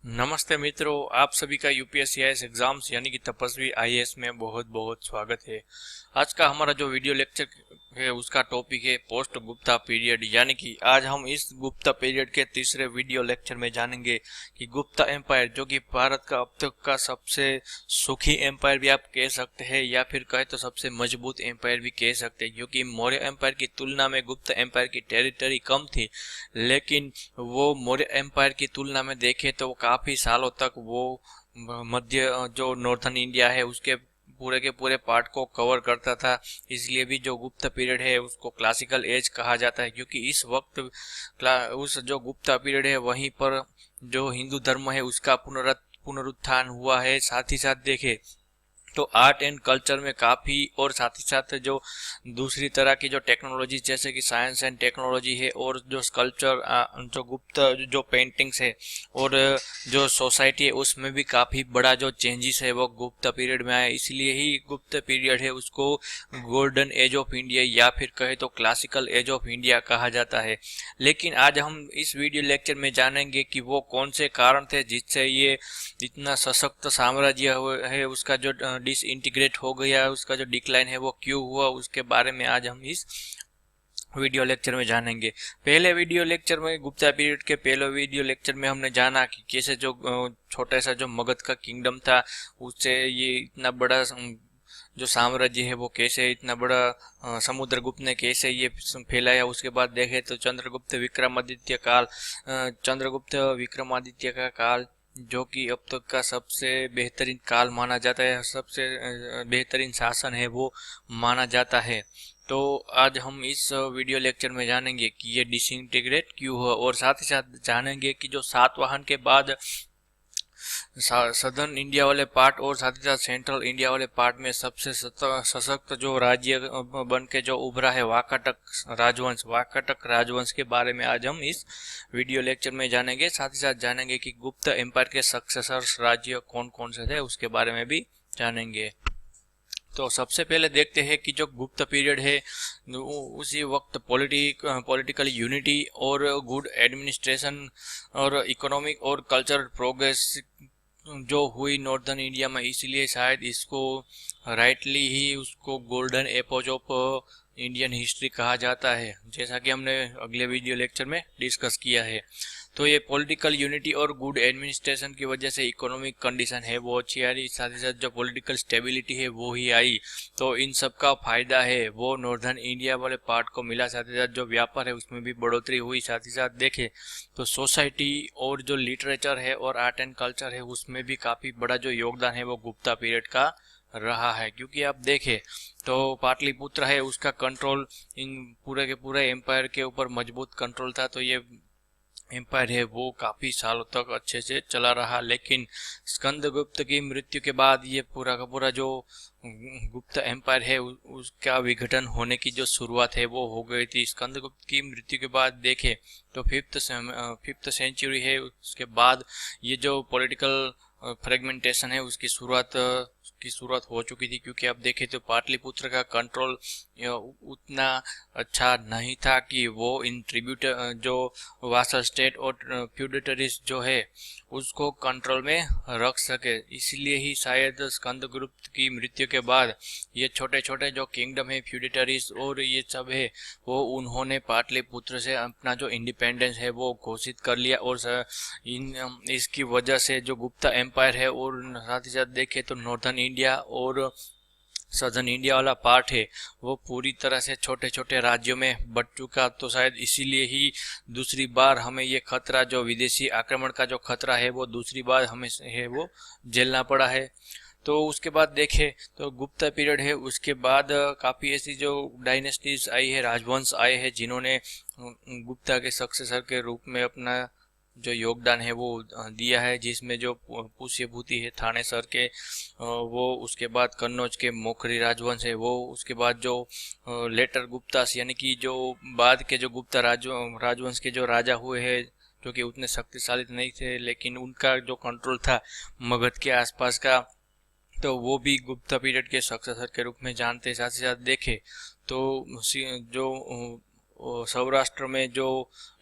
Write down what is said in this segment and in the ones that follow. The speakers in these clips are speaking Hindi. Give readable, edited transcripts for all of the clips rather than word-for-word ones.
नमस्ते मित्रों, आप सभी का यूपीएससी आईएएस एग्जाम्स यानी कि तपस्वी आईएएस में बहुत बहुत स्वागत है। आज का हमारा जो वीडियो लेक्चर है उसका टॉपिक है पोस्ट गुप्ता पीरियड, यानी कि आज हम इस गुप्ता पीरियड के तीसरे वीडियो लेक्चर में जानेंगे कि गुप्ता एम्पायर, जो कि भारत का अब तक का सबसे सुखी एम्पायर भी आप कह सकते हैं या फिर कहे तो सबसे मजबूत एम्पायर भी कह सकते हैं, क्योंकि मौर्य एम्पायर की तुलना में गुप्ता एम्पायर की टेरिटरी कम थी, लेकिन वो मौर्य एम्पायर की तुलना में देखें तो काफ़ी सालों तक वो मध्य जो नॉर्थन इंडिया है उसके पूरे के पूरे पार्ट को कवर करता था। इसलिए भी जो गुप्त पीरियड है उसको क्लासिकल एज कहा जाता है, क्योंकि इस वक्त उस जो गुप्ता पीरियड है वहीं पर जो हिंदू धर्म है उसका पुनरुत्थान हुआ है। साथ ही साथ देखें तो आर्ट एंड कल्चर में काफ़ी, और साथ ही साथ जो दूसरी तरह की जो टेक्नोलॉजी जैसे कि साइंस एंड टेक्नोलॉजी है, और जो स्कल्पचर जो गुप्त जो पेंटिंग्स है और जो सोसाइटी है उसमें भी काफ़ी बड़ा जो चेंजेस है वो गुप्त पीरियड में आया। इसलिए ही गुप्त पीरियड है उसको गोल्डन एज ऑफ इंडिया या फिर कहे तो क्लासिकल एज ऑफ इंडिया कहा जाता है। लेकिन आज हम इस वीडियो लेक्चर में जानेंगे कि वो कौन से कारण थे जिससे ये इतना सशक्त साम्राज्य है उसका जो डिसइंटीग्रेट हो गया, उसका जो डिक्लाइन है वो क्यों हुआ, उसके बारे में आज हम इस वीडियो लेक्चर में जानेंगे। पहले वीडियो लेक्चर में, गुप्ता पीरियड के पहले वीडियो लेक्चर में हमने जाना कि कैसे जो छोटा सा जो मगध का किंगडम था उससे ये इतना बड़ा जो साम्राज्य है वो कैसे इतना बड़ा समुद्रगुप्त ने कैसे ये फैलाया। उसके बाद देखे तो चंद्रगुप्त विक्रमादित्य का काल, जो कि अब तक का सबसे बेहतरीन काल माना जाता है, सबसे बेहतरीन शासन है वो माना जाता है। तो आज हम इस वीडियो लेक्चर में जानेंगे कि ये डिसइंटीग्रेट क्यों हुआ, और साथ ही साथ जानेंगे कि जो सातवाहन के बाद सदर्न इंडिया वाले पार्ट और साथ ही साथ सेंट्रल इंडिया वाले पार्ट में सबसे सशक्त जो राज्य बन के जो उभरा है वाकाटक राजवंश के बारे में आज हम इस वीडियो लेक्चर में जानेंगे। साथ ही साथ जानेंगे कि गुप्त एम्पायर के सक्सेसर्स राज्य कौन कौन से थे उसके बारे में भी जानेंगे। तो सबसे पहले देखते हैं कि जो गुप्त पीरियड है उसी वक्त पॉलिटिकल यूनिटी और गुड एडमिनिस्ट्रेशन और इकोनॉमिक और कल्चरल प्रोग्रेस जो हुई नॉर्दर्न इंडिया में, इसलिए शायद इसको राइटली ही उसको गोल्डन एपोज ऑफ इंडियन हिस्ट्री कहा जाता है, जैसा कि हमने अगले वीडियो लेक्चर में डिस्कस किया है। तो ये पॉलिटिकल यूनिटी और गुड एडमिनिस्ट्रेशन की वजह से इकोनॉमिक कंडीशन है वो अच्छी आ रही, साथ ही साथ जो पॉलिटिकल स्टेबिलिटी है वो ही आई। तो इन सब का फायदा है वो नॉर्दर्न इंडिया वाले पार्ट को मिला। साथ ही साथ जो व्यापार है उसमें भी बढ़ोतरी हुई। साथ ही साथ देखें तो सोसाइटी और जो लिटरेचर है और आर्ट एंड कल्चर है उसमें भी काफ़ी बड़ा जो योगदान है वो गुप्ता पीरियड का रहा है। क्योंकि आप देखें तो पाटलिपुत्र है उसका कंट्रोल इन पूरे के पूरे एम्पायर के ऊपर मजबूत कंट्रोल था, तो ये एम्पायर है वो काफ़ी सालों तक अच्छे से चला रहा। लेकिन स्कंदगुप्त की मृत्यु के बाद ये पूरा का पूरा जो गुप्त एम्पायर है उसका विघटन होने की जो शुरुआत है वो हो गई थी। स्कंदगुप्त की मृत्यु के बाद देखें तो फिफ्थ सेंचुरी है उसके बाद ये जो पॉलिटिकल फ्रेगमेंटेशन है उसकी शुरुआत हो चुकी थी। क्योंकि अब देखें तो पाटलिपुत्र का कंट्रोल उतना अच्छा नहीं था कि वो इन ट्रिब्यूट जो वासल स्टेट और फ्यूडेटरीज जो है उसको कंट्रोल में रख सके। इसलिए ही शायद स्कंदगुप्त की मृत्यु के बाद ये छोटे छोटे जो किंगडम है, फ्यूडेटरीज और ये सब है, वो उन्होंने पाटलिपुत्र से अपना जो इंडिपेंडेंस है वो घोषित कर लिया। और इसकी वजह से जो गुप्ता एम्पायर है और साथ ही साथ देखें तो नॉर्दर्न इंडिया और सदर्न इंडिया वाला पार्ट है वो पूरी तरह से छोटे छोटे राज्यों में बट चुका। तो शायद इसीलिए ही दूसरी बार हमें ये खतरा, जो विदेशी आक्रमण का जो खतरा है वो दूसरी बार हमें है वो झेलना पड़ा है। तो उसके बाद देखें तो गुप्ता पीरियड है उसके बाद काफ़ी ऐसी जो डायनेस्टीज आई है, राजवंश आए हैं जिन्होंने गुप्ता के सक्सेसर के रूप में अपना जो योगदान है वो दिया है, जिसमें जो पुष्यभूति है थानेसर के वो, उसके बाद कन्नौज के मोखरी राजवंश है वो, उसके बाद जो लेटर गुप्तास यानी कि जो बाद के जो गुप्ता राजवंश के जो राजा हुए हैं जो कि उतने शक्तिशाली नहीं थे, लेकिन उनका जो कंट्रोल था मगध के आसपास का, तो वो भी गुप्ता पीरियड के सक्सेसर के रूप में जानते। साथ ही साथ देखें तो जो सौराष्ट्र में जो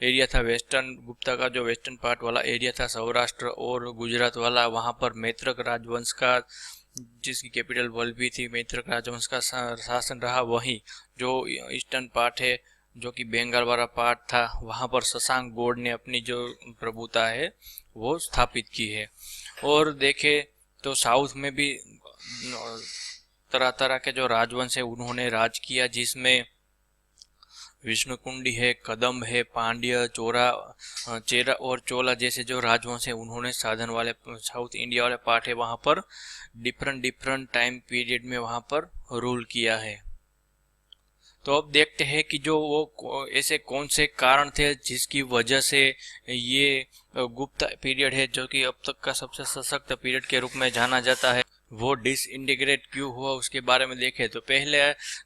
एरिया था, वेस्टर्न गुप्ता का जो वेस्टर्न पार्ट वाला एरिया था सौराष्ट्र और गुजरात वाला, वहाँ पर मैत्रक राजवंश का, जिसकी कैपिटल वल्लभी थी, मैत्रक राजवंश का शासन रहा। वहीं जो ईस्टर्न पार्ट है, जो कि बंगाल वाला पार्ट था, वहाँ पर शशांक गौड़ ने अपनी जो प्रभुता है वो स्थापित की है। और देखे तो साउथ में भी तरह तरह के जो राजवंश है उन्होंने राज किया, जिसमें विष्णुकुंडी है, कदम्ब है, पांड्य, चेरा और चोला जैसे जो राजवंश है उन्होंने साधन वाले साउथ इंडिया वाले पार्ट है वहाँ पर डिफरेंट टाइम पीरियड में वहाँ पर रूल किया है। तो अब देखते हैं कि जो वो ऐसे कौन से कारण थे जिसकी वजह से ये गुप्ता पीरियड है, जो कि अब तक का सबसे सशक्त पीरियड के रूप में जाना जाता है, वो डिसइंटीग्रेट क्यों हुआ उसके बारे में देखें। तो पहले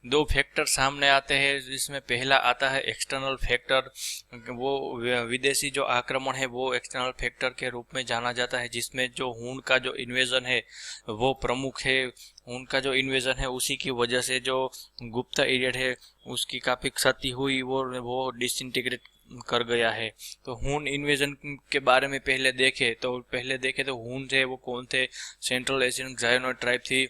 दो फैक्टर सामने आते हैं, जिसमें पहला आता है एक्सटर्नल फैक्टर। वो विदेशी जो आक्रमण है वो एक्सटर्नल फैक्टर के रूप में जाना जाता है, जिसमें जो हून का जो इन्वेजन है वो प्रमुख है। उनका जो इन्वेजन है उसी की वजह से जो गुप्ता पीरियड है उसकी काफ़ी क्षति हुई, वो डिसइंटीग्रेट कर गया है। तो हून इन्वेजन के बारे में पहले देखे तो हून थे वो कौन थे? सेंट्रल एशियन ज़ायनोइड ट्राइब थी,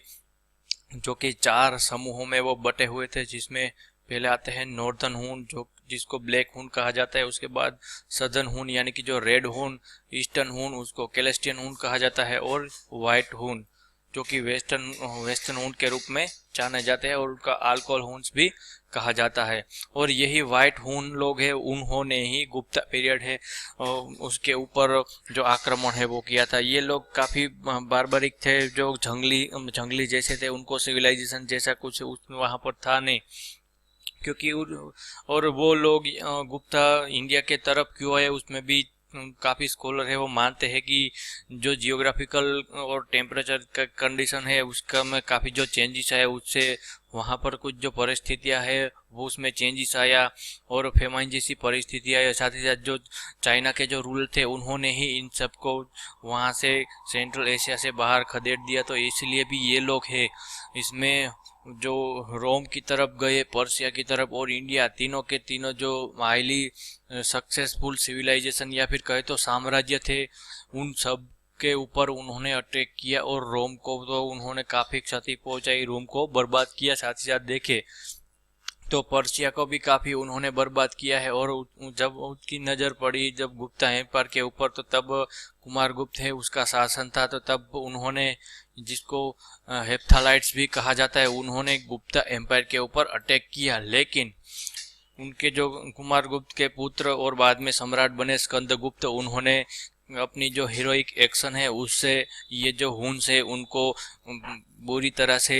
जो कि 4 समूहों में वो बटे हुए थे, जिसमें पहले आते हैं नॉर्दर्न हून, जो जिसको ब्लैक हून कहा जाता है। उसके बाद सदर्न हून यानी कि जो रेड हून, ईस्टर्न हून उसको कैलेस्टियन हून कहा जाता है, और वाइट हून जो कि वेस्टर्न हून के रूप में जाने जाते हैं, और उनका अल्कोहल हून्स भी कहा जाता है। और यही वाइट हून लोग हैं, उन्होंने ही गुप्ता पीरियड है उसके ऊपर जो आक्रमण है वो किया था। ये लोग काफ़ी बार्बरिक थे, जो जंगली जैसे थे, उनको सिविलाइजेशन जैसा कुछ वहाँ पर था नहीं, क्योंकि और वो लोग गुप्ता इंडिया के तरफ क्यों आए उसमें भी काफ़ी स्कॉलर है वो मानते हैं कि जो जियोग्राफिकल और टेम्परेचर का कंडीशन है उसका में काफ़ी जो चेंजेस आया, उससे वहाँ पर कुछ जो परिस्थितियाँ है वो उसमें चेंजेस आया, और फेमाइन जैसी परिस्थितियाँ आया। साथ ही साथ जो चाइना के जो रूल थे उन्होंने ही इन सबको वहाँ से सेंट्रल एशिया से बाहर खदेड़ दिया। तो इसलिए भी ये लोग हैं इसमें जो रोम की तरफ गए, पर्सिया की तरफ और इंडिया, तीनों के तीनों जो हाईली सक्सेसफुल सिविलाइजेशन या फिर कहे तो साम्राज्य थे, उन सब के ऊपर उन्होंने अटैक किया और रोम को तो उन्होंने काफ़ी क्षति पहुंचाई, रोम को बर्बाद किया। साथ ही साथ देखे तो पर्सिया को भी काफ़ी उन्होंने बर्बाद किया है। और जब उसकी नज़र पड़ी जब गुप्ता एम्पायर के ऊपर, तो तब कुमारगुप्त है उसका शासन था, तो तब उन्होंने, जिसको हेप्थालाइट्स भी कहा जाता है, उन्होंने गुप्ता एम्पायर के ऊपर अटैक किया। लेकिन उनके जो कुमारगुप्त के पुत्र और बाद में सम्राट बने स्कंदगुप्त, उन्होंने अपनी जो हीरोइक एक्शन है उससे ये जो हुन्स है उनको बुरी तरह से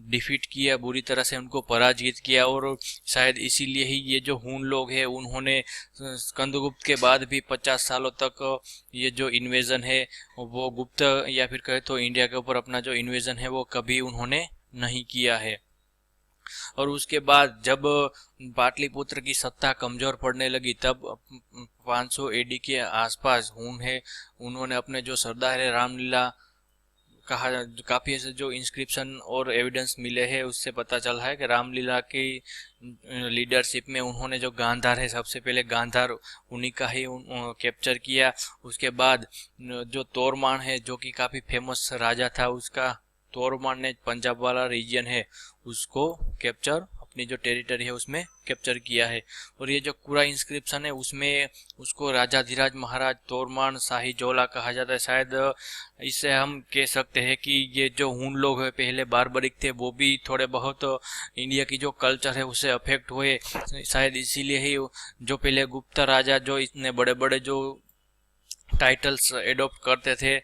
डिफीट किया, बुरी तरह से उनको पराजित किया। और शायद इसीलिए ही ये जो हुन लोग हैं उन्होंने स्कंदगुप्त के बाद भी 50 सालों तक ये जो इन्वेजन है वो गुप्त या फिर कहे तो इंडिया के ऊपर अपना जो इन्वेजन है वो कभी उन्होंने नहीं किया है। और उसके बाद जब पाटलिपुत्र की सत्ता कमजोर पड़ने लगी, तब 500 एडी के आसपास हून है उन्होंने अपने जो सरदार है रामलीला कहा, काफ़ी ऐसे जो इंस्क्रिप्शन और एविडेंस मिले हैं उससे पता चला है कि रामलीला की लीडरशिप में उन्होंने जो गांधार है, सबसे पहले गांधार उन्हीं का ही कैप्चर किया। उसके बाद जो तोरमान है जो कि काफ़ी फेमस राजा था, उसका तोरमान ने पंजाब वाला रीजन है उसको कैप्चर, अपनी जो टेरिटरी है उसमें कैप्चर किया है। और ये जो पूरा इंस्क्रिप्शन है उसमें उसको राजाधिराज महाराज तोरमान शाही जोला कहा जाता है। शायद इससे हम कह सकते हैं कि ये जो हून लोग हैं पहले बारबरिक थे, वो भी थोड़े बहुत इंडिया की जो कल्चर है उससे अफेक्ट हुए। शायद इसीलिए ही जो पहले गुप्ता राजा जो इतने बड़े बड़े जो टाइटल्स एडॉप्ट करते थे,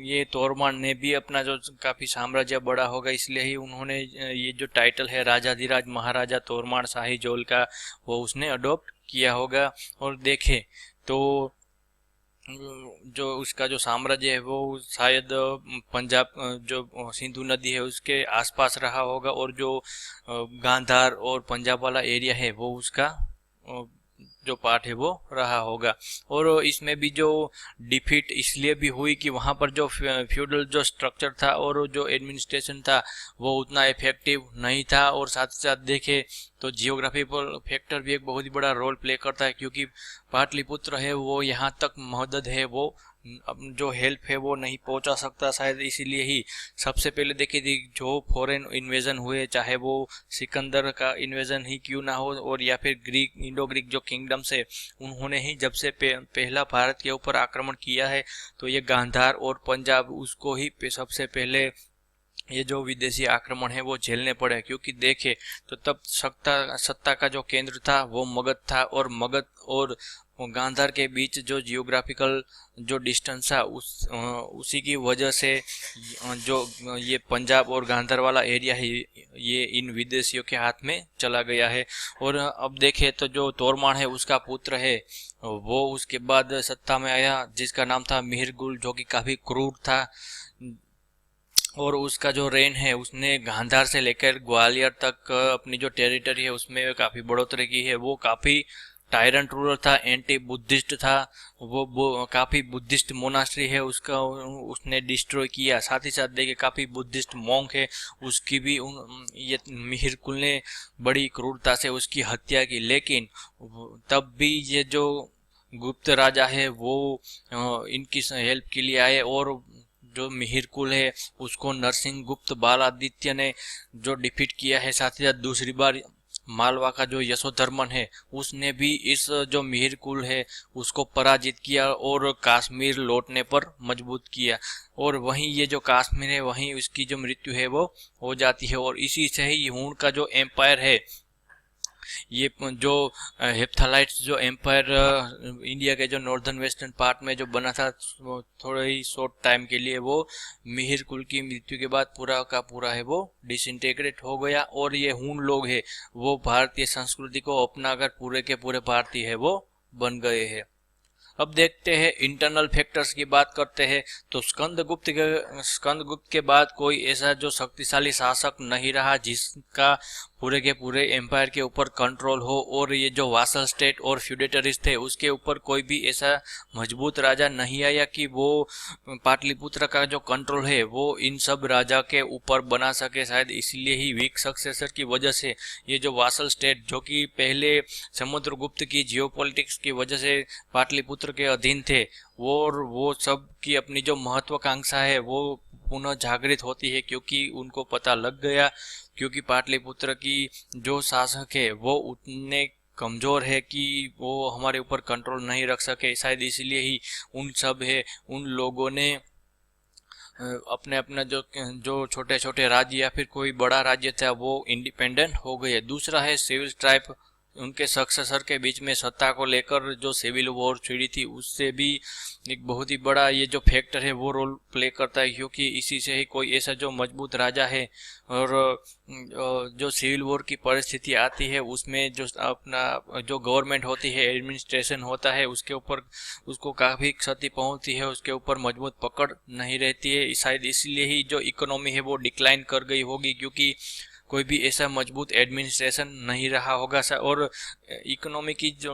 ये तोरमान ने भी अपना जो काफ़ी साम्राज्य बड़ा होगा इसलिए ही उन्होंने ये जो टाइटल है राजाधिराज महाराजा तोरमान शाही जोल का वो उसने अडॉप्ट किया होगा। और देखें तो जो उसका जो साम्राज्य है वो शायद पंजाब जो सिंधु नदी है उसके आसपास रहा होगा, और जो गांधार और पंजाब वाला एरिया है वो उसका जो पार्ट है वो रहा होगा। और इसमें भी जो डिफीट इसलिए भी हुई कि वहाँ पर जो फ्यूडल जो स्ट्रक्चर था और जो एडमिनिस्ट्रेशन था वो उतना इफेक्टिव नहीं था। और साथ ही साथ देखें तो जियोग्राफिकल फैक्टर भी एक बहुत ही बड़ा रोल प्ले करता है, क्योंकि पाटलिपुत्र है वो यहाँ तक मदद है वो जो हेल्प है वो नहीं पहुंचा सकता, शायद इसीलिए ही सबसे पहले देखिए जो फॉरेन इन्वेजन हुए, चाहे वो सिकंदर का इन्वेजन ही क्यों ना हो और या फिर ग्रीक इंडो ग्रीक जो किंगडम्स है उन्होंने ही जब से पहला भारत के ऊपर आक्रमण किया है तो ये गांधार और पंजाब उसको ही सबसे पहले ये जो विदेशी आक्रमण है वो झेलने पड़े। क्योंकि देखे तो तब सत्ता का जो केंद्र था वो मगध था, और मगध और गांधार के बीच जो जियोग्राफिकल जो डिस्टेंस था उसी की वजह से जो ये पंजाब और गांधार वाला एरिया है ये इन विदेशियों के हाथ में चला गया है। और अब देखें तो जो तोरमान है उसका पुत्र है वो उसके बाद सत्ता में आया जिसका नाम था मिहिरगुल, जो कि काफ़ी क्रूर था। और उसका जो रेन है उसने गांधार से लेकर ग्वालियर तक अपनी जो टेरिटरी है उसमें काफ़ी बढ़ोतरी की है। वो काफ़ी टायरेंट रूलर था, एंटी बुद्धिस्ट था, वो काफ़ी बुद्धिस्ट मोनास्ट्री है उसका उसने डिस्ट्रॉय किया। साथ ही साथ देखिए काफ़ी बुद्धिस्ट मॉन्क है उसकी भी ये मिहिरकुल ने बड़ी क्रूरता से उसकी हत्या की। लेकिन तब भी ये जो गुप्त राजा है वो इनकी हेल्प के लिए आए, और जो मिहिरकुल है उसको नरसिंह गुप्त बालादित्य ने जो डिफीट किया है। साथ ही साथ दूसरी बार मालवा का जो यशोधर्मन है उसने भी इस जो मिहिरकुल है उसको पराजित किया और कश्मीर लौटने पर मजबूत किया। और वहीं ये जो कश्मीर है वहीं उसकी जो मृत्यु है वो हो जाती है। और इसी से ही हूण का जो एम्पायर है, ये जो हेप्थालाइट्स जो एम्पायर इंडिया के जो नॉर्दर्न वेस्टर्न पार्ट में जो बना था थोड़े ही शॉर्ट टाइम के लिए, वो मिहिरकुल की मृत्यु के बाद पूरा का पूरा है वो डिसइंटीग्रेट हो गया। और ये हूण लोग है वो भारतीय संस्कृति को अपनाकर पूरे के पूरे भारतीय है वो बन गए हैं। अब देखते हैं इंटरनल फैक्टर्स की बात करते हैं तो स्कंदगुप्त के बाद कोई ऐसा जो शक्तिशाली शासक नहीं रहा जिसका पूरे के पूरे एम्पायर के ऊपर कंट्रोल हो। और ये जो वासल स्टेट और फ्यूडेटरीज थे उसके ऊपर कोई भी ऐसा मजबूत राजा नहीं आया कि वो पाटलिपुत्र का जो कंट्रोल है वो इन सब राजा के ऊपर बना सके। शायद इसलिए ही वीक सक्सेसर की वजह से ये जो वासल स्टेट जो कि पहले समुद्रगुप्त की जियोपॉलिटिक्स की वजह से पाटलिपुत्र के अधीन थे वो सब की अपनी जो महत्वाकांक्षा है वो पुनः जागृत होती है, क्योंकि उनको पता लग गया क्योंकि पाटलिपुत्र की जो शासक है वो उतने कमजोर है कि वो हमारे ऊपर कंट्रोल नहीं रख सके। शायद इसलिए ही उन लोगों ने अपने अपना जो छोटे छोटे राज्य या फिर कोई बड़ा राज्य था वो इंडिपेंडेंट हो गए। दूसरा है सिविल स्ट्राइप, उनके सक्सेसर के बीच में सत्ता को लेकर जो सिविल वॉर छिड़ी थी उससे भी एक बहुत ही बड़ा ये जो फैक्टर है वो रोल प्ले करता है, क्योंकि इसी से ही कोई ऐसा जो मजबूत राजा है और जो सिविल वॉर की परिस्थिति आती है उसमें जो अपना जो गवर्नमेंट होती है, एडमिनिस्ट्रेशन होता है, उसके ऊपर उसको काफ़ी क्षति पहुंचती है, उसके ऊपर मजबूत पकड़ नहीं रहती है। शायद इसलिए ही जो इकोनॉमी है वो डिक्लाइन कर गई होगी, क्योंकि कोई भी ऐसा मजबूत एडमिनिस्ट्रेशन नहीं रहा होगा। और इकोनॉमी की जो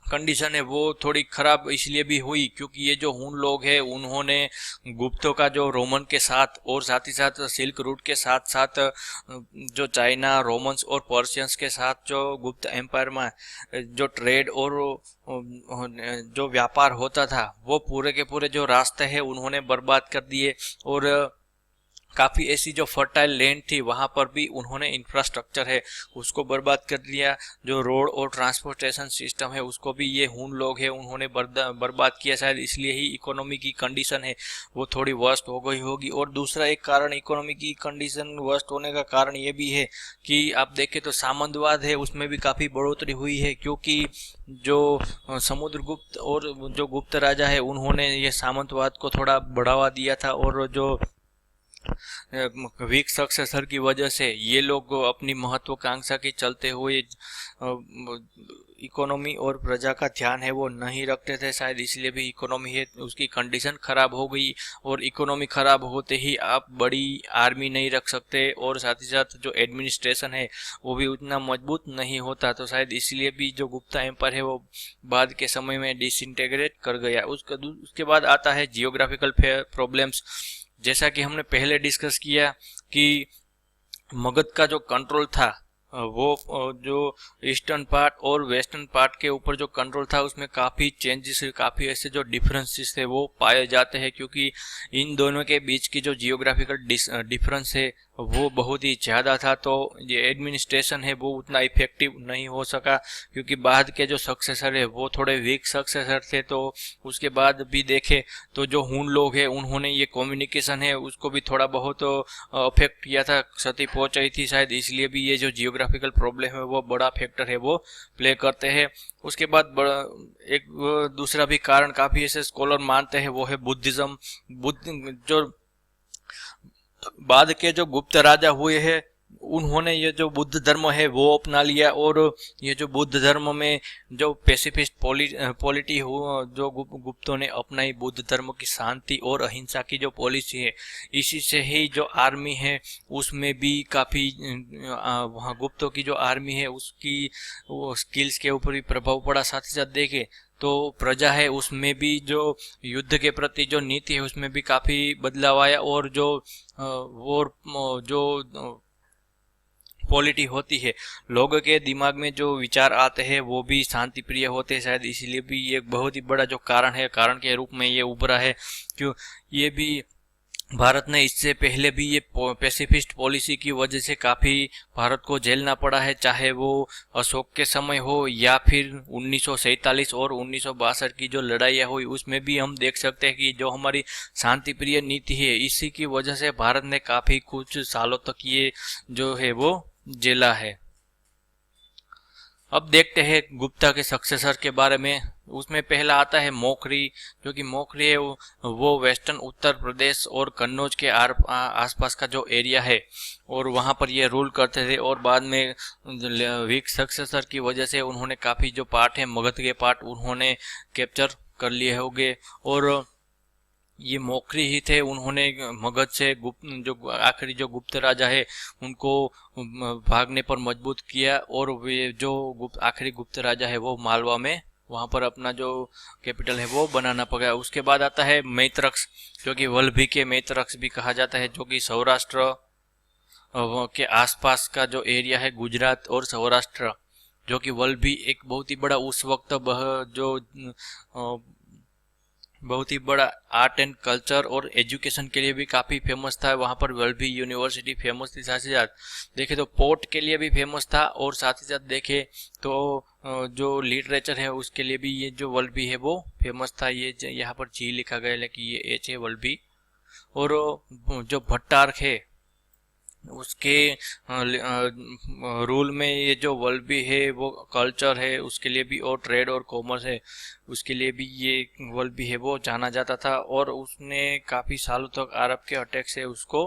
कंडीशन है वो थोड़ी खराब इसलिए भी हुई क्योंकि ये जो हूण लोग हैं उन्होंने गुप्तों का जो रोमन के साथ और साथ ही साथ सिल्क रूट के साथ साथ जो चाइना, रोमन्स और पर्शियंस के साथ जो गुप्त एम्पायर में जो ट्रेड और जो व्यापार होता था वो पूरे के पूरे जो रास्ते हैं उन्होंने बर्बाद कर दिए। और काफ़ी ऐसी जो फर्टाइल लैंड थी वहाँ पर भी उन्होंने इंफ्रास्ट्रक्चर है उसको बर्बाद कर दिया। जो रोड और ट्रांसपोर्टेशन सिस्टम है उसको भी ये हूण लोग हैं उन्होंने बर्बाद किया। शायद इसलिए ही इकोनॉमी की कंडीशन है वो थोड़ी वर्स्ट हो गई होगी। और दूसरा एक कारण इकोनॉमी की कंडीशन वर्स्ट होने का कारण ये भी है कि आप देखें तो सामंतवाद है उसमें भी काफ़ी बढ़ोतरी हुई है, क्योंकि जो समुद्रगुप्त और जो गुप्त राजा है उन्होंने ये सामंतवाद को थोड़ा बढ़ावा दिया था। और जो वीक सक्सेसर की वजह से ये लोग अपनी महत्वाकांक्षा के चलते हुए इकोनॉमी और प्रजा का ध्यान है वो नहीं रखते थे, शायद इसलिए भी इकोनॉमी है उसकी कंडीशन खराब हो गई। और इकोनॉमी खराब होते ही आप बड़ी आर्मी नहीं रख सकते, और साथ ही साथ जो एडमिनिस्ट्रेशन है वो भी उतना मजबूत नहीं होता, तो शायद इसलिए भी जो गुप्ता एम्पायर है वो बाद के समय में डिसइंटीग्रेट कर गया। उसके बाद आता है जियोग्राफिकल प्रॉब्लम्स। जैसा कि हमने पहले डिस्कस किया कि मगध का जो कंट्रोल था वो जो ईस्टर्न पार्ट और वेस्टर्न पार्ट के ऊपर जो कंट्रोल था उसमें काफ़ी चेंजेस, काफ़ी ऐसे जो डिफरेंसेस थे वो पाए जाते हैं, क्योंकि इन दोनों के बीच की जो जियोग्राफिकल डिफरेंस है वो बहुत ही ज़्यादा था। तो ये एडमिनिस्ट्रेशन है वो उतना इफेक्टिव नहीं हो सका, क्योंकि बाद के जो सक्सेसर है वो थोड़े वीक सक्सेसर थे। तो उसके बाद भी देखे तो जो हुन लोग हैं उन्होंने ये कम्युनिकेशन है उसको भी थोड़ा बहुत अफेक्ट किया था, क्षति पहुंचाई थी, शायद इसलिए भी ये जो जियोग्राफिकल प्रॉब्लम है वो बड़ा फैक्टर है वो प्ले करते हैं। उसके बाद एक दूसरा भी कारण काफ़ी ऐसे स्कॉलर मानते हैं वो है बुद्धिज्म। जो बाद के जो गुप्त राजा हुए हैं उन्होंने ये जो बुद्ध धर्म है वो अपना लिया, और ये जो बुद्ध धर्म में जो पेसिफिस्ट पॉलिटी हो जो गुप्तों ने अपनाई, बुद्ध धर्म की शांति और अहिंसा की जो पॉलिसी है, इसी से ही जो आर्मी है उसमें भी काफ़ी वहाँ गुप्तों की जो आर्मी है उसकी वो स्किल्स के ऊपर भी प्रभाव पड़ा। साथ ही साथ देखें तो प्रजा है उसमें भी जो युद्ध के प्रति जो नीति है उसमें भी काफ़ी बदलाव आया, और जो और जो पॉलिटी होती है लोगों के दिमाग में जो विचार आते हैं वो भी शांति प्रिय होते हैं, शायद इसीलिए भी ये बहुत ही बड़ा जो कारण है, कारण के रूप में ये उभरा है। क्यों ये भी भारत ने इससे पहले भी ये पैसिफिस्ट पॉलिसी की वजह से काफ़ी भारत को झेलना पड़ा है, चाहे वो अशोक के समय हो या फिर 1947 और 1962 की जो लड़ाइयाँ हुई उसमें भी हम देख सकते हैं कि जो हमारी शांति प्रिय नीति है इसी की वजह से भारत ने काफ़ी कुछ सालों तक ये जो है वो झेला है। अब देखते हैं गुप्ता के सक्सेसर के बारे में। उसमें पहला आता है मोखरी, जो कि मोखरी है वो वेस्टर्न उत्तर प्रदेश और कन्नौज के आसपास का जो एरिया है और वहाँ पर ये रूल करते थे, और बाद में वीक सक्सेसर की वजह से उन्होंने काफ़ी जो पार्ट है मगध के पार्ट उन्होंने कैप्चर कर लिए होंगे। और ये मोखरी ही थे, उन्होंने मगध से जो आखिरी जो गुप्त राजा है उनको भागने पर मजबूत किया, और वे जो आखिरी गुप्त राजा है वो मालवा में वहाँ पर अपना जो कैपिटल है वो बनाना पड़ा। उसके बाद आता है मैत्रक्स, जो कि वल्लभी के मैत्रक्स भी कहा जाता है, जो कि सौराष्ट्र के आसपास का जो एरिया है गुजरात और सौराष्ट्र, जो कि वल्लभी एक बहुत ही बड़ा उस वक्त बहुत ही बड़ा आर्ट एंड कल्चर और एजुकेशन के लिए भी काफ़ी फेमस था। वहाँ पर वल्लभी यूनिवर्सिटी फेमस थी। साथ ही साथ देखे तो पोर्ट के लिए भी फेमस था, और साथ ही साथ देखे तो जो लिटरेचर है उसके लिए भी ये जो वल्लभी है वो फेमस था। ये यहाँ पर जी लिखा गया है कि ये एच है वल्लभी। और जो भट्टारक है उसके रूल में ये जो वल्लभी है वो कल्चर है उसके लिए भी, और ट्रेड और कॉमर्स है उसके लिए भी ये वल्लभी है वो जाना जाता था, और उसने काफ़ी सालों तक अरब के अटैक से उसको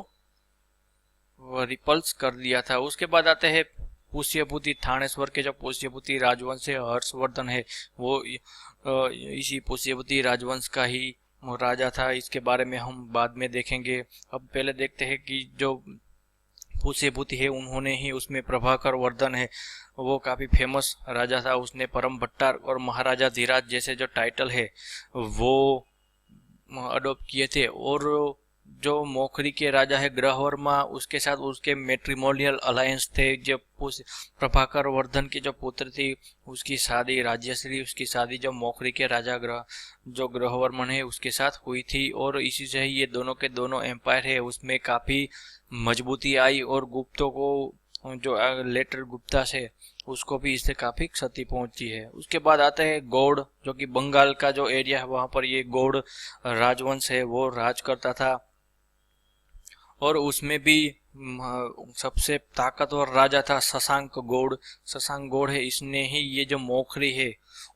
रिपल्स कर दिया था। उसके बाद आते हैं पुष्यभूति थानेश्वर के जो पुष्यभूति राजवंश है, हर्षवर्धन है वो इसी पुष्यभूति राजवंश का ही राजा था। इसके बारे में हम बाद में देखेंगे। अब पहले देखते हैं कि जो पुष्यभूति है उन्होंने ही उसमें प्रभाकर वर्धन है वो काफ़ी फेमस राजा था, उसने परम भट्टार और महाराजा धीराज जैसे जो टाइटल है वो अडोप्ट किए थे। और जो मोखरी के राजा है ग्रहवर्मा उसके साथ उसके मैट्रिमोनियल अलायंस थे। जब प्रभाकर वर्धन की जो पुत्र थी उसकी शादी राज्यश्री उसकी शादी जो मोखरी के राजा ग्रहवर्मन है उसके साथ हुई थी, और इसी से ही ये दोनों के दोनों एम्पायर है उसमें काफ़ी मजबूती आई, और गुप्तों को जो लेटर गुप्ता से उसको भी इससे काफ़ी क्षति पहुंची है। उसके बाद आता है गौड़, जो कि बंगाल का जो एरिया है वहाँ पर ये गौड़ राजवंश है वो राज करता था, और उसमें भी सबसे ताकतवर राजा था शशांक गौड़। शशांक गौड़ है, इसने ही ये जो मोखरी है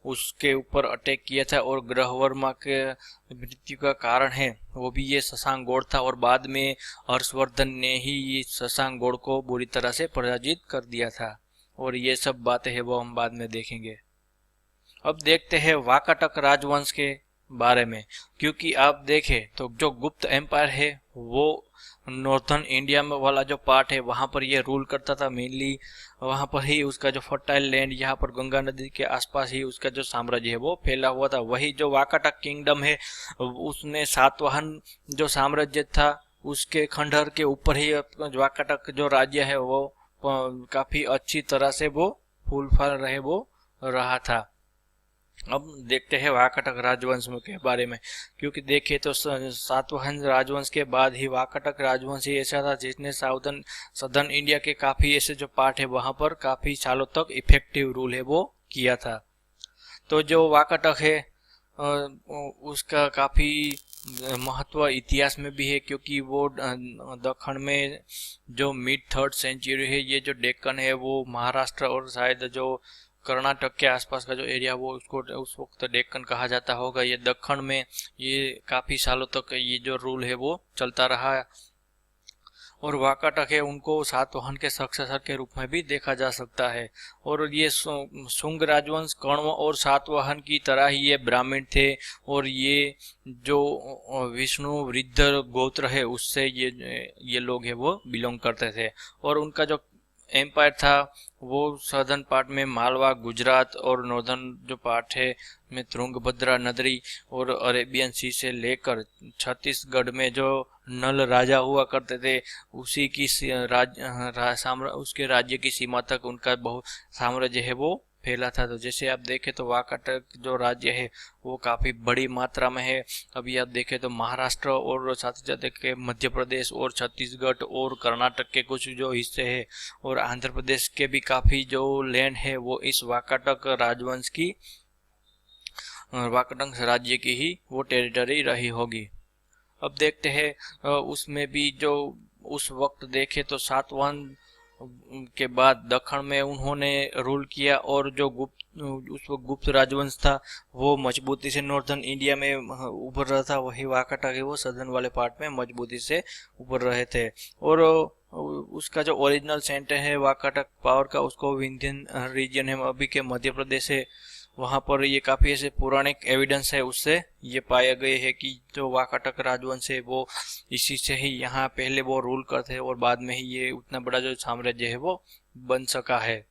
उसके ऊपर अटैक किया था और ग्रहवर्मा के मृत्यु का कारण है वो भी ये शशांक गौड़ था। और बाद में हर्षवर्धन ने ही ये शशांक गौड़ को बुरी तरह से पराजित कर दिया था। और ये सब बातें हैं वो हम बाद में देखेंगे। अब देखते हैं वाकाटक राजवंश के बारे में। क्योंकि आप देखें तो जो गुप्त एम्पायर है वो नॉर्थन इंडिया में वाला जो पार्ट है वहां पर ये रूल करता था मेनली। वहां पर ही उसका जो फर्टाइल लैंड, यहाँ पर गंगा नदी के आसपास ही उसका जो साम्राज्य है वो फैला हुआ था। वही जो वाकाटक किंगडम है उसने सातवाहन जो साम्राज्य था उसके खंडहर के ऊपर ही वाकाटक जो राज्य है वो काफी अच्छी तरह से वो फूल फल रहे वो रहा था। अब देखते हैं वाकाटक राजवंश के बारे में। क्योंकि देखें तो सातवाहन राजवंश के बाद ही वाकाटक राजवंश ही ऐसा था जिसने सदर्न इंडिया के काफी ऐसे जो पार्ट है वहां पर काफी सालों तक इफेक्टिव रूल है वो किया था। तो जो वाकाटक है उसका काफी महत्व इतिहास में भी है। क्योंकि वो दक्षिण में जो मिड 3rd सेंचुरी है, ये जो डेक्कन है वो महाराष्ट्र और शायद जो कर्नाटक के आसपास का जो एरिया वो उसको उस वक्त डेक्कन कहा जाता होगा। ये दक्षिण में ये काफी सालों तक ये जो रूल है वो चलता रहा है। और वाकाटक है उनको सातवाहन के सक्सेसर के रूप में भी देखा जा सकता है। और ये शुंग राजवंश कण्व और सातवाहन की तरह ही ये ब्राह्मण थे। और ये जो विष्णु वृद्ध गोत्र है उससे ये लोग है वो बिलोंग करते थे। और उनका जो एम्पायर था वो सदर्न पार्ट में मालवा, गुजरात और नॉर्दर्न जो पार्ट है में तुंगभद्रा नदी और अरेबियन सी से लेकर छत्तीसगढ़ में जो नल राजा हुआ करते थे उसी की उसके राज्य की सीमा तक उनका बहुत साम्राज्य है वो फैला था। तो जैसे आप देखें तो वाकाटक जो राज्य है वो काफी बड़ी मात्रा में है। अभी आप देखें तो महाराष्ट्र और साथ ही साथ के मध्य प्रदेश और छत्तीसगढ़ और कर्नाटक के कुछ जो हिस्से हैं और आंध्र प्रदेश के भी काफी जो लैंड है वो इस वाकाटक राजवंश की वाकाटक राज्य की ही वो टेरिटरी रही होगी। अब देखते हैं उसमें भी जो उस वक्त देखे तो सातवाहन के बाद दक्षिण में उन्होंने रूल किया। और जो उस वक्त गुप्त राजवंश था वो मजबूती से नॉर्दर्न इंडिया में उभर रहा था। वही वाकाटक है वो सदर्न वाले पार्ट में मजबूती से उभर रहे थे। और उसका जो ओरिजिनल सेंटर है वाकाटक पावर का उसको विंध्यन रीजन है अभी के मध्य प्रदेश है। वहां पर ये काफी ऐसे पौराणिक एविडेंस है उससे ये पाया गए है कि जो वाकाटक राजवंश है वो इसी से ही यहाँ पहले वो रूल करते हैं और बाद में ही ये उतना बड़ा जो साम्राज्य है वो बन सका है।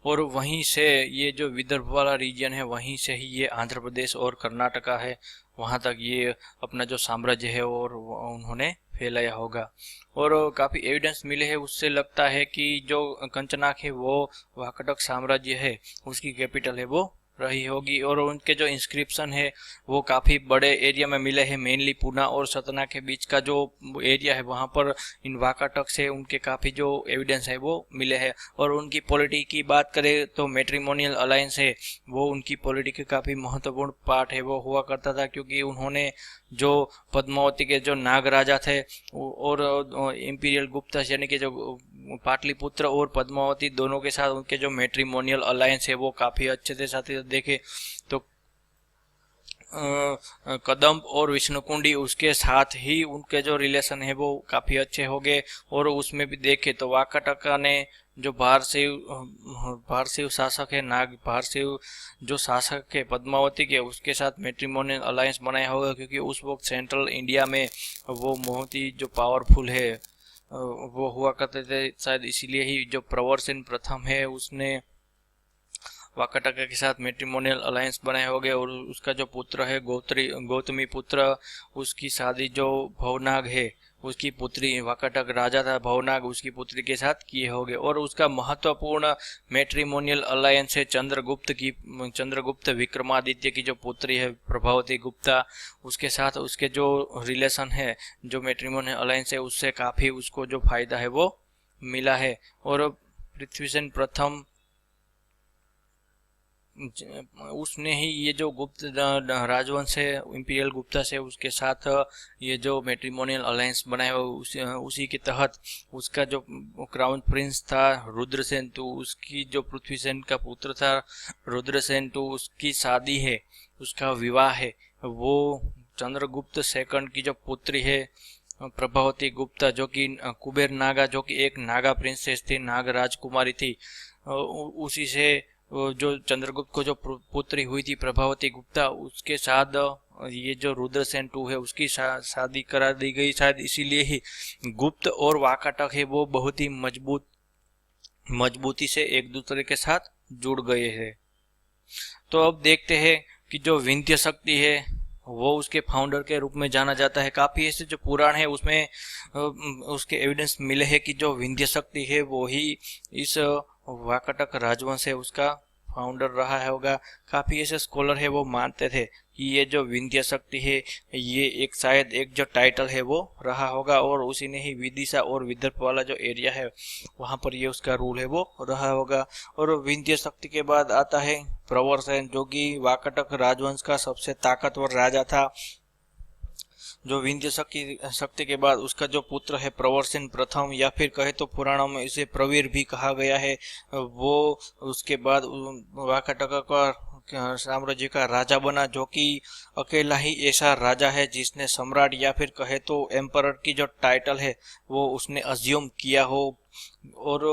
और वहीं से ये जो विदर्भ वाला रीजन है वहीं से ही ये आंध्र प्रदेश और कर्नाटका है वहां तक ये अपना जो साम्राज्य है और उन्होंने फैलाया होगा। और काफी एविडेंस मिले हैं उससे लगता है कि जो कंचनाक है वो वाकाटक साम्राज्य है उसकी कैपिटल है वो रही होगी। और उनके जो इंस्क्रिप्शन है वो काफी बड़े एरिया में मिले हैं। मेनली पूना और सतना के बीच का जो एरिया है वहां पर इन वाकाटक से उनके काफी जो एविडेंस है वो मिले हैं। और उनकी पॉलिटी की बात करें तो मैट्रिमोनियल अलायंस है वो उनकी पॉलिटी के काफी महत्वपूर्ण पार्ट है वो हुआ करता था। क्योंकि उन्होंने जो पद्मावती के जो नाग राजा थे और इंपीरियल गुप्ता यानी कि जो पाटलिपुत्र और पद्मावती दोनों के साथ उनके जो मैट्रिमोनियल अलायंस है वो काफी अच्छे थे। साथ ही साथ देखे तो कदम्ब और विष्णुकुंडी उसके साथ ही उनके जो रिलेशन है वो काफी अच्छे हो गए। और उसमें भी देखे तो वाकाटका ने जो भारसेव शासक है भारसेव जो शासक है पद्मावती के उसके साथ मैट्रिमोनियल अलायंस बनाया होगा। क्योंकि उस वक्त सेंट्रल इंडिया में वो बहुत ही जो पावरफुल है वो हुआ करते थे। शायद इसीलिए ही जो प्रवरसेन प्रथम है उसने वाकाटका के साथ मैट्रिमोनियल अलायंस बनाए हो गए। और उसका जो पुत्र है गौतमी पुत्र उसकी शादी जो भवनाग है उसकी पुत्री वाकाटक राजा था भवनाग उसकी पुत्री के साथ किए हो गए। और उसका महत्वपूर्ण मैट्रिमोनियल अलायंस है चंद्रगुप्त विक्रमादित्य की जो पुत्री है प्रभावती गुप्ता उसके साथ उसके जो रिलेशन है जो मैट्रिमोनियल अलायंस है उससे काफी उसको जो फायदा है वो मिला है। और पृथ्वीसेन प्रथम उसने ही ये जो गुप्त राजवंश है इंपीरियल गुप्ता से, उसके साथ ये जो मैट्रिमोनियल अलायंस बनाया उसी के तहत उसका जो क्राउन प्रिंस था रुद्रसेन, तो उसकी जो पृथ्वीसेन का पुत्र था रुद्रसेन, तो उसकी शादी है, उसका विवाह है, वो चंद्रगुप्त सेकंड की जो पुत्री है प्रभावती गुप्ता, जो कि कुबेर नागा, जो कि एक नागा प्रिंसेस थी, नाग राजकुमारी थी, उसी से जो चंद्रगुप्त को जो पुत्री हुई थी प्रभावती गुप्ता, उसके साथ ये जो रुद्रसेन टू है उसकी शादी करा दी गई। शायद इसीलिए ही गुप्त और वाकाटक है वो बहुत ही मजबूती से एक दूसरे के साथ जुड़ गए हैं। तो अब देखते हैं कि जो विंध्य शक्ति है वो उसके फाउंडर के रूप में जाना जाता है। काफी ऐसे जो पुराण है उसमें उसके एविडेंस मिले हैं कि जो विंध्य शक्ति है वो ही इस वाकाटक राजवंश है उसका फाउंडर रहा होगा। काफी ऐसे स्कॉलर है वो मानते थे कि ये जो विंध्य शक्ति है ये एक शायद एक जो टाइटल है वो रहा होगा, और उसी ने ही विदिशा और विदर्भ वाला जो एरिया है वहां पर ये उसका रूल है वो रहा होगा। और विंध्य शक्ति के बाद आता है प्रवरसेन, जो कि वाकाटक राजवंश का सबसे ताकतवर राजा था। जो विंध्य शक्ति के बाद उसका जो पुत्र है प्रवरसेन प्रथम, या फिर कहे तो पुराणों में इसे प्रवीर भी कहा गया है, वो उसके बाद वाकाटक का साम्राज्य का राजा बना, जो कि अकेला ही ऐसा राजा है जिसने सम्राट या फिर कहे तो एम्परर की जो टाइटल है वो उसने अज्यूम किया हो। और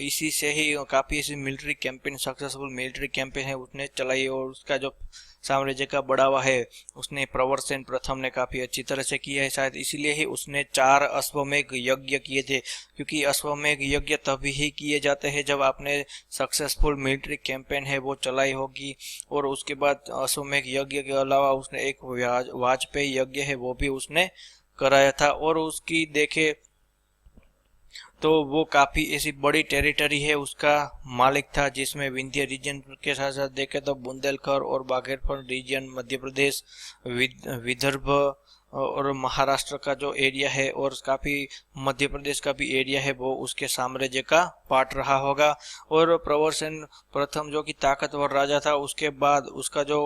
इसी से ही काफी ऐसी military campaign, successful military campaign है उसने चलाई, और उसका जो साम्राज्य का बढ़ावा है उसने प्रवरसेन प्रथम ने काफी अच्छी तरह से किया है। शायद इसीलिए ही उसने 4 अश्वमेघ यज्ञ किए थे, क्योंकि अश्वमेघ यज्ञ तभी ही किए जाते हैं जब आपने सक्सेसफुल मिलिट्री कैंपेन है वो चलाई होगी। और उसके बाद अश्वमेघ यज्ञ के अलावा उसने एक वाजपेयी यज्ञ है वो भी उसने कराया था। और उसकी देखे तो वो काफी ऐसी बड़ी टेरिटरी है उसका मालिक था, जिसमें विंध्य रीजन के साथ साथ देखे तो बुंदेलखंड और बागेरखंड रीजन, मध्य प्रदेश, विदर्भ और महाराष्ट्र का जो एरिया है और काफी मध्य प्रदेश का भी एरिया है वो उसके साम्राज्य का पार्ट रहा होगा। और प्रवरसेन प्रथम जो कि ताकतवर राजा था, उसके बाद उसका जो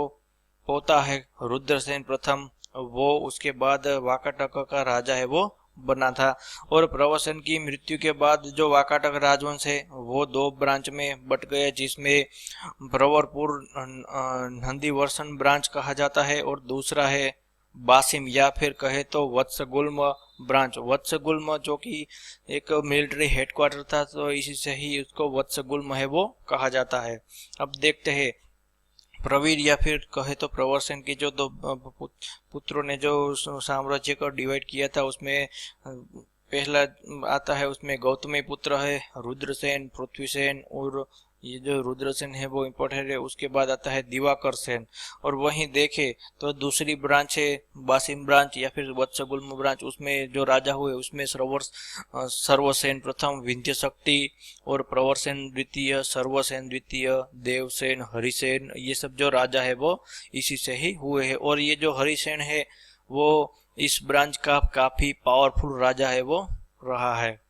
पोता है रुद्रसेन प्रथम, वो उसके बाद वाकाटक का राजा है वो बना था। और प्रवरसेन की मृत्यु के बाद जो वाकाटक राजवंश है वो 2 ब्रांच में बट गया, जिसमें प्रवरपुर नंदीवर्षण ब्रांच कहा जाता है, और दूसरा है बासिम या फिर कहे तो वत्सगुल्म ब्रांच। वत्सगुल्म जो कि एक मिलिट्री हेडक्वार्टर था, तो इसी से ही उसको वत्सगुल्म है वो कहा जाता है। अब देखते हैं प्रवीर या फिर कहे तो प्रवरसेन की जो 2 पुत्रों ने जो साम्राज्य को डिवाइड किया था, उसमें पहला आता है उसमें गौतमी पुत्र है रुद्रसेन, पृथ्वीसेन, और ये जो रुद्रसेन है वो इम्पोर्टेंट है। उसके बाद आता है दिवाकर सेन। और वहीं देखे तो दूसरी ब्रांच है बासिम ब्रांच या फिर वत्सगुल्म ब्रांच, उसमें जो राजा हुए उसमें सर्वसेन प्रथम, विंध्य शक्ति और प्रवरसेन द्वितीय, सर्वसेन द्वितीय, देवसेन, हरिसेन, ये सब जो राजा है वो इसी से ही हुए हैं। और ये जो हरिसेन है वो इस ब्रांच का काफी पावरफुल राजा है वो रहा है।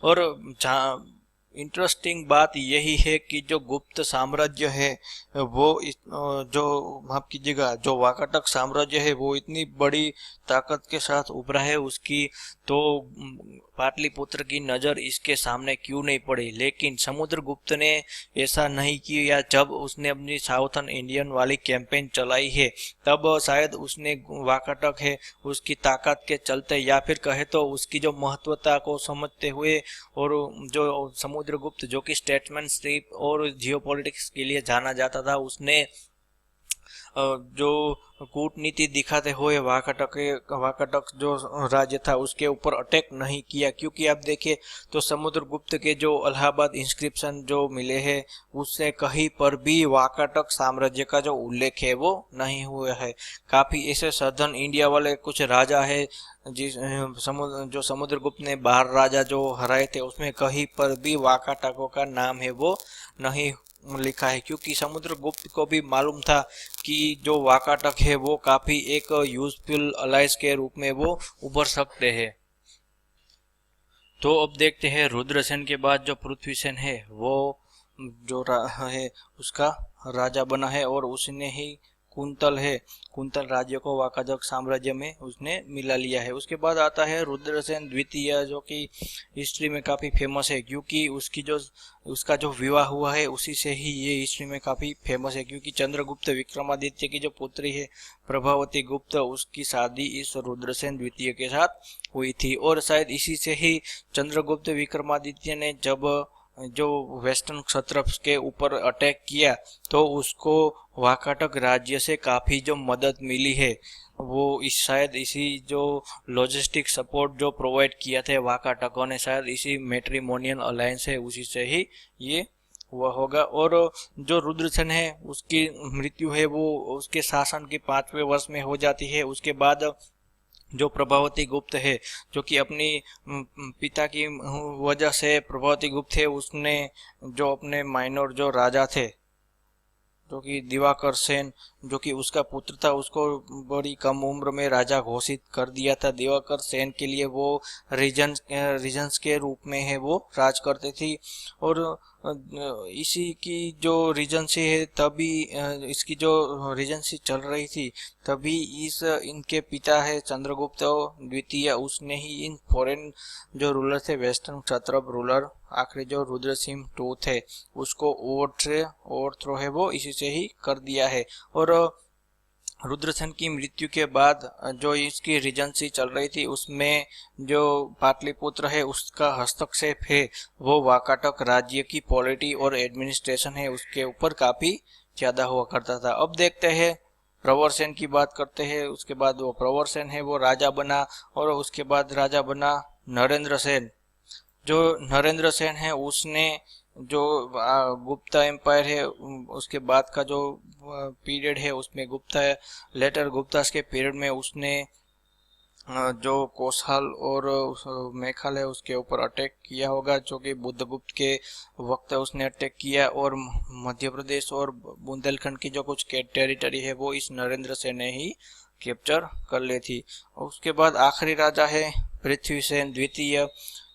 और जहाँ इंटरेस्टिंग बात यही है कि जो गुप्त साम्राज्य है वो जो माफ कीजिएगा जो वाकाटक साम्राज्य है वो इतनी बड़ी ताकत के साथ उभरा है उसकी, तो पाटलिपुत्र की नज़र इसके सामने क्यों नहीं पड़ी। लेकिन समुद्रगुप्त ने ऐसा नहीं किया। जब उसने अपनी साउथर्न इंडियन वाली कैंपेन चलाई है तब शायद उसने वाकाटक है उसकी ताकत के चलते या फिर कहे तो उसकी जो महत्वता को समझते हुए, और जो समुद्रगुप्त जो कि स्टेट्समैनशिप और जियोपॉलिटिक्स के लिए जाना जाता था, उसने जो कूटनीति दिखाते हुए वाकाटक जो राज्य था उसके ऊपर अटैक नहीं किया। क्योंकि आप देखिए तो समुद्रगुप्त के जो इलाहाबाद इंस्क्रिप्शन जो मिले हैं उससे कहीं पर भी वाकाटक साम्राज्य का जो उल्लेख है वो नहीं हुआ है। काफी ऐसे सदर्न इंडिया वाले कुछ राजा है जो समुद्रगुप्त ने 12 राजा जो हराए थे उसमें कहीं पर भी वाकाटकों का नाम है वो नहीं लिखा है, क्योंकि समुद्रगुप्त को भी मालूम था कि जो वाकाटक है वो काफी एक यूजफुल अलाइज के रूप में वो उभर सकते हैं। तो अब देखते हैं रुद्रसेन के बाद जो पृथ्वीसेन है वो है उसका राजा बना है, और उसने ही कुंतल राज्य को वाकाटक साम्राज्य में उसने मिला लिया है। उसके बाद आता है रुद्रसेन द्वितीय, जो कि हिस्ट्री में काफ़ी फेमस है, क्योंकि उसका जो विवाह हुआ है उसी से ही ये हिस्ट्री में काफ़ी फेमस है, क्योंकि चंद्रगुप्त विक्रमादित्य की जो पुत्री है प्रभावती गुप्त, उसकी शादी इस रुद्रसेन द्वितीय के साथ हुई थी। और शायद इसी से ही चंद्रगुप्त विक्रमादित्य ने जब जो वेस्टर्न क्षत्रप के ऊपर अटैक किया तो उसको वाकाटक राज्य से काफ़ी जो मदद मिली है, वो शायद इसी जो लॉजिस्टिक सपोर्ट जो प्रोवाइड किया था वाकाटकों ने, शायद इसी मैट्रिमोनियल अलायंस है उसी से ही ये हुआ होगा। और जो रुद्रसेन है उसकी मृत्यु है वो उसके शासन के 5वें वर्ष में हो जाती है। उसके बाद जो प्रभावती गुप्त है, जो कि अपनी पिता की वजह से प्रभावती गुप्त है, उसने जो अपने माइनर जो राजा थे, जो कि दिवाकर सेन, जो कि उसका पुत्र था, उसको बड़ी कम उम्र में राजा घोषित कर दिया था। दिवाकर सेन के लिए वो रीजन्स के रूप में है वो राज करते थी। और इसी की जो रीजेंसी है तभी इसकी जो रीजेंसी चल रही थी तभी इनके पिता है चंद्रगुप्त द्वितीय, उसने ही इन फॉरेन जो रूलर थे, वेस्टर्न क्षत्रप रूलर, आखिरी जो रुद्रसिंह टू थे, उसको ओवरथ्रो है वो इसी से ही कर दिया है। और रुद्रसेन की मृत्यु के बाद जो इसकी रीजेंसी चल रही थी उसमें जो पाटलिपुत्र है उसका हस्तक्षेप है वो वाकाटक राज्य की पॉलिटी और एडमिनिस्ट्रेशन है उसके ऊपर काफ़ी ज़्यादा हुआ करता था। अब देखते हैं प्रवरसेन की बात करते हैं। उसके बाद वो प्रवरसेन है वो राजा बना, और उसके बाद राजा बना नरेंद्र सेन। जो नरेंद्र सेन है उसने जो गुप्ता एम्पायर है उसके बाद का जो पीरियड है उसमें लेटर गुप्तास के पीरियड में उसने जो कौशल और मेघालय उसके ऊपर अटैक किया होगा, जो कि बुद्धगुप्त के वक्त उसने अटैक किया, और मध्य प्रदेश और बुंदेलखंड की जो कुछ टेरिटरी है वो इस नरेंद्र सेन ने ही कैप्चर कर ली थी। उसके बाद आखिरी राजा है पृथ्वीसेन द्वितीय,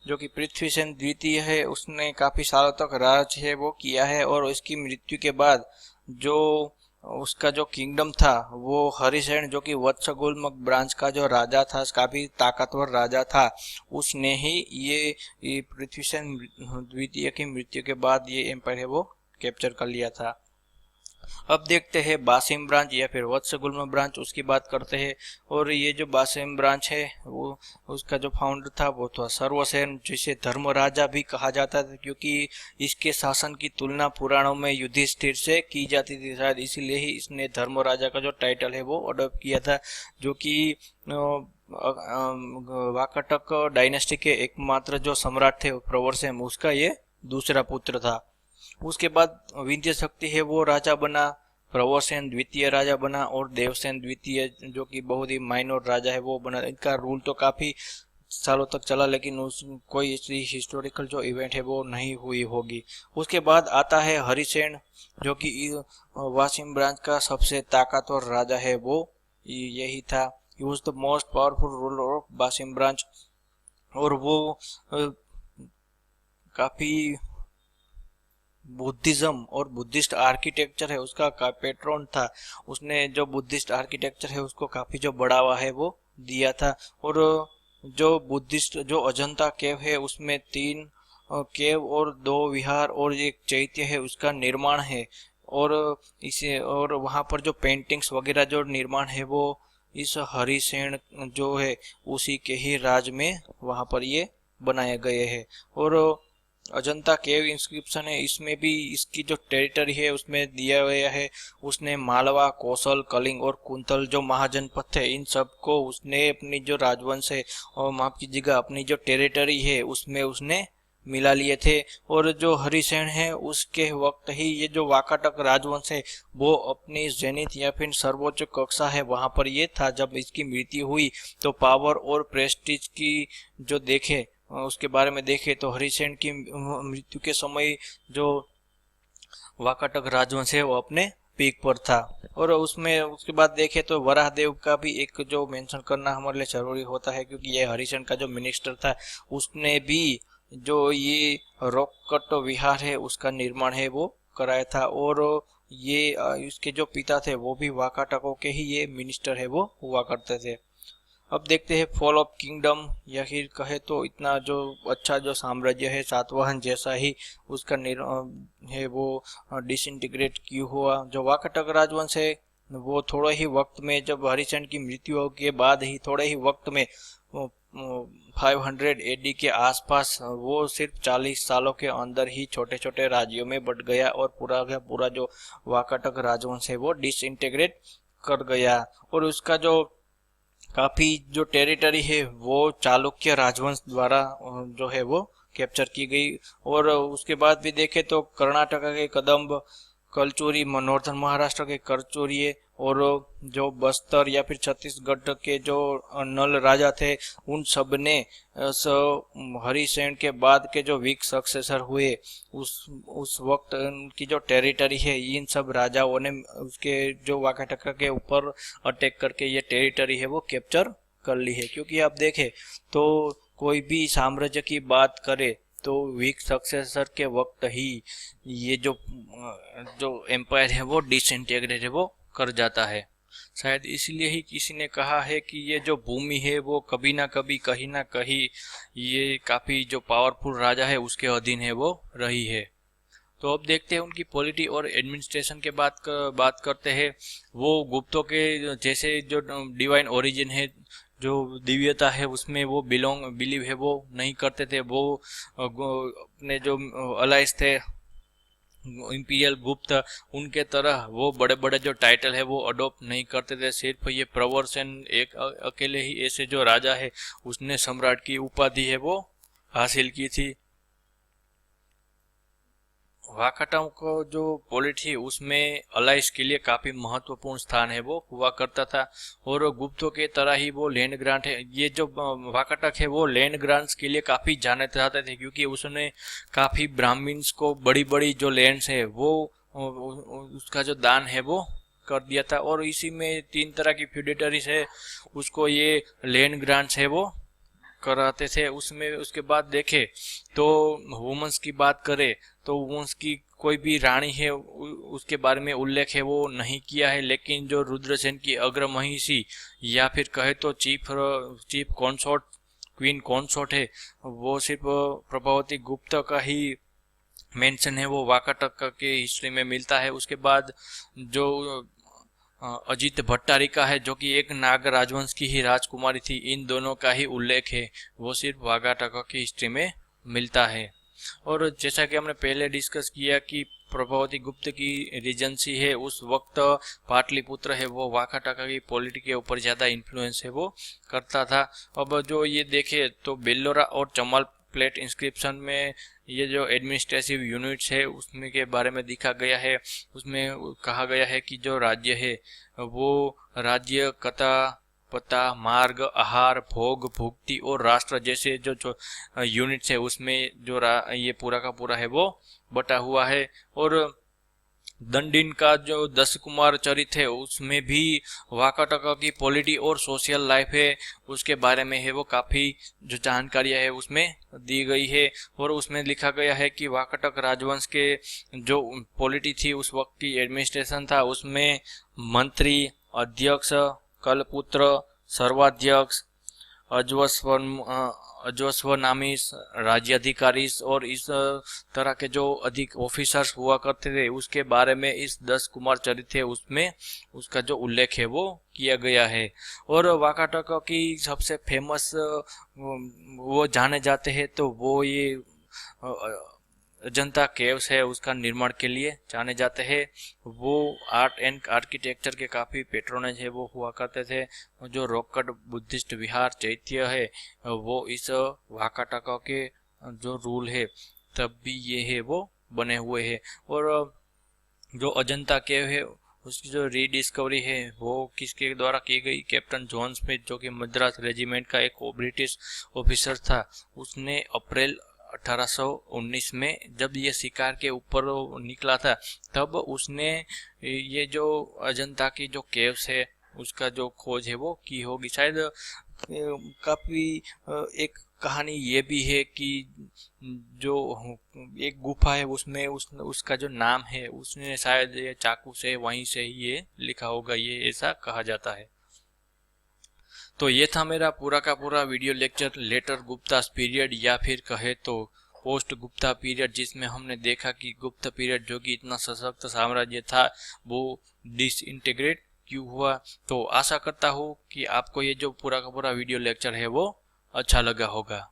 जो कि पृथ्वीसेन द्वितीय है, उसने काफ़ी सालों तक राज है वो किया है। और इसकी मृत्यु के बाद जो उसका जो किंगडम था वो हरिसेन, जो कि वत्सगुल्म ब्रांच का जो राजा था, काफ़ी ताकतवर राजा था, उसने ही ये पृथ्वीसेन द्वितीय की मृत्यु के बाद ये एम्पायर है वो कैप्चर कर लिया था। अब देखते हैं बासिम ब्रांच या फिर वत्सगुल्म ब्रांच, उसकी बात करते हैं। और ये जो बासिम ब्रांच है वो उसका जो फाउंडर था वो था सर्वसेन, जिसे धर्म राजा भी कहा जाता था, क्योंकि इसके शासन की तुलना पुराणों में युधिष्ठिर से की जाती थी, शायद इसीलिए ही इसने धर्म राजा का जो टाइटल है वो अडॉप्ट किया था। जो कि वाकाटक डायनेस्टी के एकमात्र जो सम्राट थे प्रवरसेन, उसका ये दूसरा पुत्र था। उसके बाद विंध्य शक्ति है वो राजा बना, प्रवरसेन द्वितीय राजा बना, और देवसेन द्वितीय जो कि बहुत ही माइनर राजा है वो बना। इनका रूल तो काफ़ी सालों तक चला, लेकिन उस कोई ऐसी हिस्टोरिकल जो इवेंट है वो नहीं हुई होगी। उसके बाद आता है हरिसेन, जो कि वासिम ब्रांच का सबसे ताकतवर राजा है वो यही था। He was the most powerful ruler of Washim branch, और वो काफ़ी बुद्धिज्म और बुद्धिस्ट आर्किटेक्चर है उसका पेट्रोन था। उसने जो बुद्धिस्ट आर्किटेक्चर है उसको काफ़ी जो बढ़ावा है वो दिया था। और जो बुद्धिस्ट जो अजंता केव है उसमें 3 केव और 2 विहार और एक चैत्य है उसका निर्माण है। और इसे और वहाँ पर जो पेंटिंग्स वगैरह जो निर्माण है वो इस हरिसेन जो है उसी के ही राज में वहाँ पर ये बनाए गए हैं। और अजंता केव इंस्क्रिप्शन है, इसमें भी इसकी जो टेरिटरी है उसमें दिया गया है। उसने मालवा, कौशल, कलिंग और कुंतल जो महाजनपद थे इन सब को उसने अपनी जो राजवंश है और माफ कीजिएगा अपनी जो टेरिटरी है उसमें उसने मिला लिए थे। और जो हरिसेन है उसके वक्त ही ये जो वाकाटक राजवंश है वो अपनी जेनिथ या फिर सर्वोच्च कक्षा है वहां पर ये था। जब इसकी मृत्यु हुई तो पावर और प्रेस्टीज की जो देखे उसके बारे में देखें तो हरिसेन की मृत्यु के समय जो वाकाटक राजवंश है वो अपने पीक पर था। और उसमें उसके बाद देखें तो वराहदेव का भी एक जो मेंशन करना हमारे लिए जरूरी होता है, क्योंकि ये हरिसेन का जो मिनिस्टर था उसने भी जो ये रॉककट विहार है उसका निर्माण है वो कराया था। और ये इसके जो पिता थे वो भी वाकाटकों के ही ये मिनिस्टर है वो हुआ करते थे। अब देखते हैं फॉल ऑफ किंगडम, या फिर कहे तो इतना जो अच्छा जो साम्राज्य है सातवाहन जैसा ही उसका है वो डिसइंटीग्रेट क्यों हुआ। जो वाकाटक राजवंश है वो थोड़े ही वक्त में, जब हरिश्चंद्र की मृत्यु के बाद ही थोड़े ही वक्त में 500 एडी के आसपास वो सिर्फ 40 सालों के अंदर ही छोटे छोटे राज्यों में बट गया और पूरा का पूरा जो वाकाटक राजवंश है वो डिसइंटीग्रेट कर गया। और उसका जो काफी जो टेरिटरी है वो चालुक्य राजवंश द्वारा जो है वो कैप्चर की गई। और उसके बाद भी देखे तो कर्नाटक के कदम्ब, कलचुरी, नॉर्थर्न महाराष्ट्र के करचोरी, और जो बस्तर या फिर छत्तीसगढ़ के जो नल राजा थे उन सब ने हरिसेन के बाद के जो वीक सक्सेसर हुए उस वक्त उनकी जो टेरिटरी है इन सब राजाओं ने उसके जो वाकाटका के ऊपर अटैक करके ये टेरिटरी है वो कैप्चर कर ली है। क्योंकि आप देखें तो कोई भी साम्राज्य की बात करे तो वीक सक्सेसर के वक्त ही ये जो एम्पायर है वो डिसइंटीग्रेट है वो कर जाता है। शायद इसलिए ही किसी ने कहा है कि ये जो भूमि है वो कभी ना कभी कहीं ना कहीं ये काफी जो पावरफुल राजा है उसके अधीन है वो रही है। तो अब देखते हैं उनकी पॉलिटी और एडमिनिस्ट्रेशन के बात करते हैं। वो गुप्तों के जैसे जो डिवाइन ओरिजिन है, जो दिव्यता है उसमें वो बिलीव है वो नहीं करते थे। वो अपने जो अलाइस थे इंपीरियल गुप्त उनके तरह वो बड़े बड़े जो टाइटल है वो अडॉप्ट नहीं करते थे। सिर्फ ये प्रवर्सन एक अकेले ही ऐसे जो राजा है उसने सम्राट की उपाधि है वो हासिल की थी। वाकाटक को जो पॉलिटी उसमें अलाइस के लिए काफी महत्वपूर्ण स्थान है वो हुआ करता था। और गुप्तों के तरह ही वो लैंड ग्रांट है, ये जो वाकाटक है वो लैंड ग्रांट्स के लिए काफी जाने जाते थे, क्योंकि उसने काफी ब्राह्मण्स को बड़ी बड़ी जो लैंड्स है वो उसका जो दान है वो कर दिया था। और इसी में 3 तरह की फ्यूडेटरीज है उसको ये लैंड ग्रांट्स है वो कराते थे। उसमें उसके बाद देखे तो वुमेन्स की बात करें तो वुमेन्स की कोई भी रानी है उसके बारे में उल्लेख है वो नहीं किया है। लेकिन जो रुद्रसेन की अग्रमहिषी या फिर कहे तो चीफ कॉन्सोर्ट, क्वीन कॉन्सोर्ट है, वो सिर्फ प्रभावती गुप्त का ही मेंशन है वो वाकाटक के हिस्ट्री में मिलता है। उसके बाद जो अजित भट्टारिका है जो कि एक नाग राजवंश की ही राजकुमारी थी, इन दोनों का ही उल्लेख है वो सिर्फ वाकाटक की हिस्ट्री में मिलता है। और जैसा कि हमने पहले डिस्कस किया कि प्रभावती गुप्त की रीजेंसी है उस वक्त पाटलिपुत्र है वो वाकाटक की पॉलिटी के ऊपर ज़्यादा इन्फ्लुएंस है वो करता था। अब जो ये देखे तो बेल्लोरा और चमल प्लेट इंस्क्रिप्शन में ये जो एडमिनिस्ट्रेटिव यूनिट्स है उसमें के बारे में दिखा गया है। उसमें कहा गया है कि जो राज्य है वो राज्य, कथा, पता, मार्ग, आहार, भोग, भुक्ति और राष्ट्र जैसे जो यूनिट्स है उसमें जो ये पूरा का पूरा है वो बटा हुआ है। और दंडिन का जो 10 कुमार चरित है उसमें भी वाकाटक की पॉलिटी और सोशल लाइफ है उसके बारे में है वो काफ़ी जो जानकारियां है उसमें दी गई है। और उसमें लिखा गया है कि वाकाटक राजवंश के जो पॉलिटी थी उस वक्त की एडमिनिस्ट्रेशन था उसमें मंत्री, अध्यक्ष, कलपुत्र, सर्वाध्यक्ष, अजस्वनामी राज्याधिकारी और इस तरह के जो अधिक ऑफिसर्स हुआ करते थे उसके बारे में इस 10 कुमार चरित है उसमें उसका जो उल्लेख है वो किया गया है। और वाकाटक की सबसे फेमस वो जाने जाते हैं तो वो ये अजंता केव्स है उसका निर्माण के लिए जाने जाते हैं। वो आर्ट एंड आर्किटेक्चर के काफ़ी पेट्रोनेज है वो हुआ करते थे। जो रॉककट बुद्धिस्ट विहार चैत्य है वो इस वाकाटक के जो रूल है तब भी ये है वो बने हुए हैं। और जो अजंता केव है उसकी जो रीडिस्कवरी है वो किसके द्वारा की गई, कैप्टन जॉन स्मिथ जो कि मद्रास रेजिमेंट का एक ब्रिटिश ऑफिसर था। उसने अप्रैल 1819 में जब ये शिकार के ऊपर निकला था तब उसने ये जो अजंता की जो केव्स है उसका जो खोज है वो की होगी। शायद काफ़ी एक कहानी ये भी है कि जो एक गुफा है उसमें उसका जो नाम है उसने शायद ये चाकू से वहीं से ही ये लिखा होगा, ये ऐसा कहा जाता है। तो ये था मेरा पूरा का पूरा video lecture later Gupta period या फिर कहे तो पोस्ट गुप्ता पीरियड, जिसमें हमने देखा कि गुप्त पीरियड जो कि इतना सशक्त साम्राज्य था वो डिसइंटीग्रेट क्यों हुआ। तो आशा करता हूँ कि आपको ये जो पूरा का पूरा वीडियो लेक्चर है वो अच्छा लगा होगा।